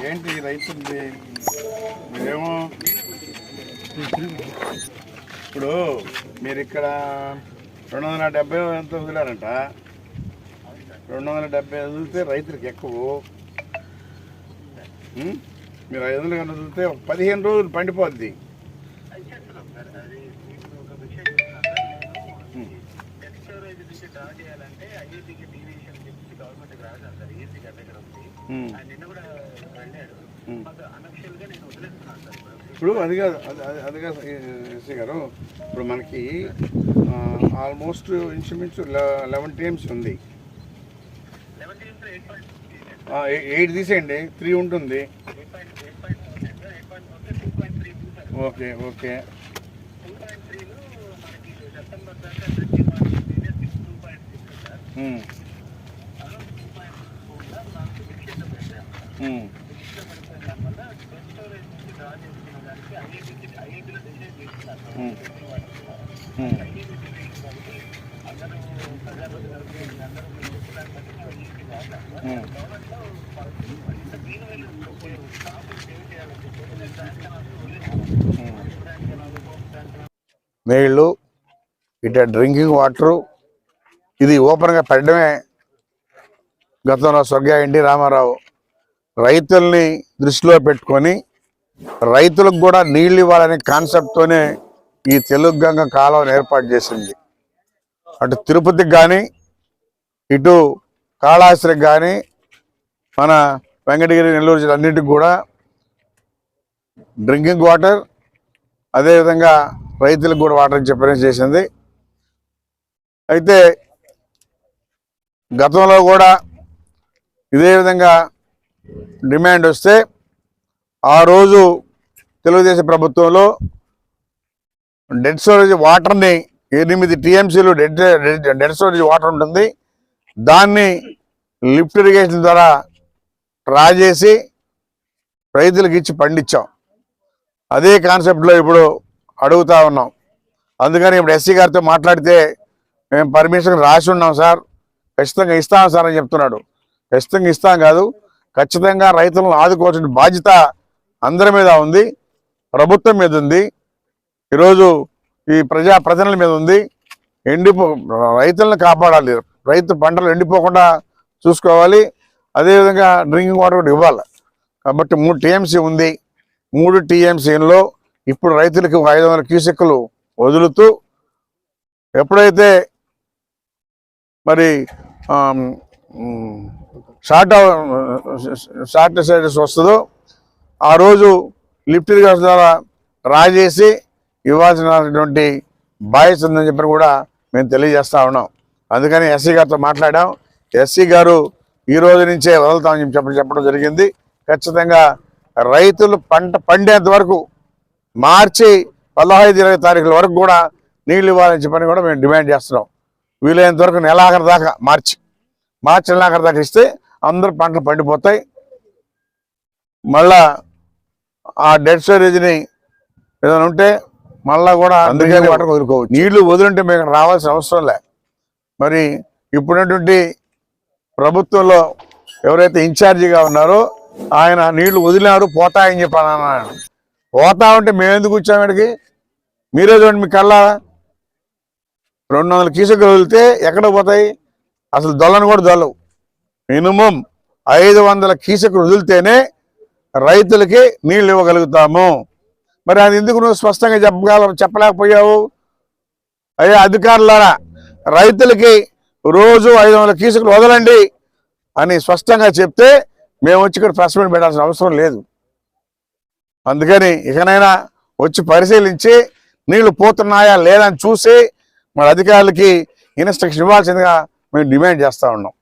ఏంటి రైతుంది మీరేమో ఇప్పుడు మీరు ఇక్కడ 270 ఎంత వదిలారంట. 270 వదిలితే రైతులకు ఎక్కువ. మీరు 500 కన్నా వదిలితే 15 రోజులు పండిపోద్ది. ఇప్పుడు అది కాదు ఎస్సీ గారు, ఇప్పుడు మనకి ఆల్మోస్ట్ ఇంచుమించు 11 టీమ్స్ ఉంది. 8 తీసేయండి, 3 ఉంటుంది. ఓకే ఓకే నీళ్ళు ఇటు డ్రింకింగ్ వాటరు ఇది ఓపెన్గా పెట్టడమే గతంలో స్వర్గీయ ఎన్టీ రామారావు రైతుల్ని దృష్టిలో పెట్టుకొని రైతులకు కూడా నీళ్ళు ఇవ్వాలనే కాన్సెప్ట్తోనే ఈ తెలుగు గంగ కాలువను ఏర్పాటు చేసింది. అటు తిరుపతికి కానీ ఇటు కాళహస్తికి కానీ మన వెంకటగిరి నెల్లూరు జిల్లా అన్నింటికి కూడా డ్రింకింగ్ వాటర్ అదేవిధంగా రైతులకు కూడా వాటర్ చెప్పడం చేసింది. అయితే గతంలో కూడా ఇదే విధంగా డిమాండ్ వస్తే ఆ రోజు తెలుగుదేశం ప్రభుత్వంలో డెడ్ స్టోరేజ్ వాటర్ని 8 టీఎంసీలు డెడ్ స్టోరేజ్ వాటర్ ఉంటుంది, దాన్ని లిఫ్ట్ ఇరిగేషన్ ద్వారా డ్రా చేసి రైతులకు ఇచ్చి పండించాం. అదే కాన్సెప్ట్లో ఇప్పుడు అడుగుతా ఉన్నాం. అందుకని ఇప్పుడు ఎస్సీ గారితో మాట్లాడితే మేము పర్మిషన్ రాసి ఉన్నాం సార్, ఖచ్చితంగా ఇస్తాం సార్ అని చెప్తున్నాడు. ఖచ్చితంగా ఇస్తాం కాదు, ఖచ్చితంగా రైతులను ఆదుకోవాల్సిన బాధ్యత అందరి మీద ఉంది, ప్రభుత్వం మీద ఉంది, ఈరోజు ఈ ప్రజల మీద ఉంది. రైతులను కాపాడాలి, రైతు పంటలు ఎండిపోకుండా చూసుకోవాలి, అదేవిధంగా డ్రింకింగ్ వాటర్ కూడా ఇవ్వాలి. కాబట్టి 3 టీఎంసీ ఉంది. 3 టీఎంసీలో ఇప్పుడు రైతులకు 500 క్యూసెక్కులు వదులుతూ ఎప్పుడైతే మరి షార్టేజ్ వస్తుందో ఆ రోజు లిఫ్ట్ ఇరిగేషన్ ద్వారా డ్రా చేసి ఇవ్వాల్సినటువంటి బాధ్యత ఉందని చెప్పి కూడా మేము తెలియజేస్తూ ఉన్నాం. అందుకని ఎస్సీ గారితో మాట్లాడాం. ఎస్సీ గారు ఈ రోజు నుంచే వదులుతామని చెప్పడం జరిగింది. ఖచ్చితంగా రైతులు పంట పండేంత వరకు మార్చి 15-20 తారీఖుల వరకు కూడా నీళ్ళు ఇవ్వాలని చెప్పని కూడా మేము డిమాండ్ చేస్తున్నాం. వీలైనంత వరకు నెలాఖరు దాకా మార్చి నెలాఖరు దాకా ఇస్తే అందరూ పంటలు పండిపోతాయి. మళ్ళా ఆ డెడ్ స్టోరేజ్ని ఏదైనా ఉంటే మళ్ళా కూడా అందుకని వాటర్ వదులుకోవచ్చు. నీళ్లు వదులుంటే మేము రావాల్సిన అవసరం లే. మరి ఇప్పుడున్నటువంటి ప్రభుత్వంలో ఎవరైతే ఇన్ఛార్జిగా ఉన్నారో ఆయన నీళ్లు వదిలినారు పోతాయని చెప్పాను అన్నాడు. పోతా ఉంటే మేము ఎందుకు వచ్చాము ఇక్కడికి? మీరే చూడండి, మీ కల్లా 200 క్యూసెక్కులు వదిలితే ఎక్కడ పోతాయి? అసలు దొల్లని కూడా దొల్లవు. మినిమం 500 క్యూసెక్కులు వదిలితేనే రైతులకి నీళ్ళు ఇవ్వగలుగుతాము. మరి అది ఎందుకు నువ్వు స్పష్టంగా చెప్పలేకపోయావు? అయ్యా అధికారులారా, రైతులకి రోజు 500 క్యూసెక్కులు వదలండి అని స్పష్టంగా చెప్తే మేము వచ్చి ఇక్కడ ప్రెస్ మీట్ పెట్టాల్సిన అవసరం లేదు. అందుకని ఇకనైనా వచ్చి పరిశీలించి నీళ్లు పోతున్నాయా లేదని చూసి మన అధికారులకి ఇన్స్ట్రక్షన్ ఇవ్వాల్సిందిగా మేము డిమాండ్ చేస్తూ ఉన్నాం.